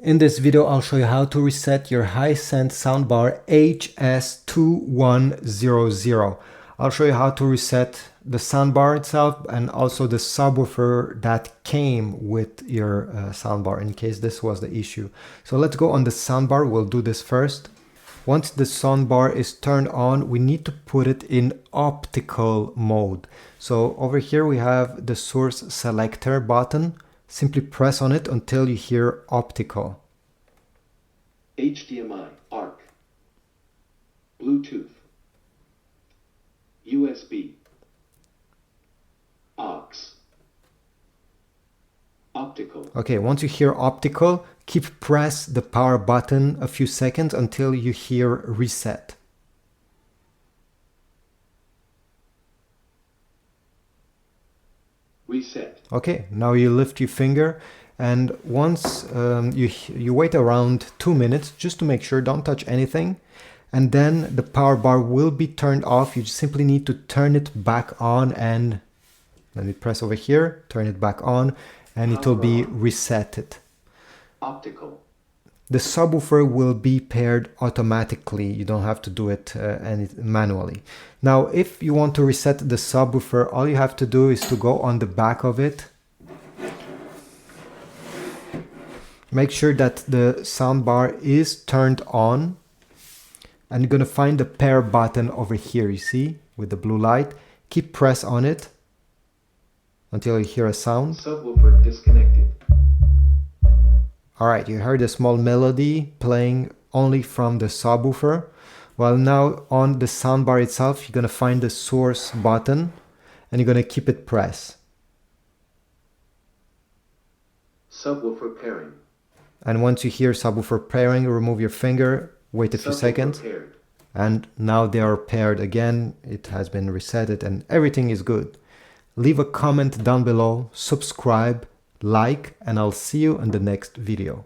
In this video, I'll show you how to reset your Hisense Soundbar HS2100. I'll show you how to reset the soundbar itself and also the subwoofer that came with your soundbar in case this was the issue. So let's go on the soundbar. We'll do this first. Once the soundbar is turned on, we need to put it in optical mode. So over here we have the source selector button. Simply press on it until you hear optical. HDMI, ARC, Bluetooth, USB, aux, optical. Okay, once you hear optical, press the power button a few seconds until you hear reset. Reset. Okay, now you lift your finger, and once you wait around 2 minutes just to make sure, don't touch anything, and then the power bar will be turned off. You simply need to turn it back on, and let me press over here, turn it back on, and it will be resetted. Optical. The subwoofer will be paired automatically. You don't have to do it manually. Now, if you want to reset the subwoofer, all you have to do is to go on the back of it. Make sure that the soundbar is turned on. And you're going to find the pair button over here, you see, with the blue light. Press on it until you hear a sound. Subwoofer disconnected. Alright, you heard a small melody playing only from the subwoofer. Well, now on the soundbar itself, you're going to find the source button and you're going to keep it pressed. Subwoofer pairing. And once you hear subwoofer pairing, remove your finger, wait a few seconds. Paired. And now they are paired again. It has been resetted and everything is good. Leave a comment down below, subscribe, like, and I'll see you in the next video.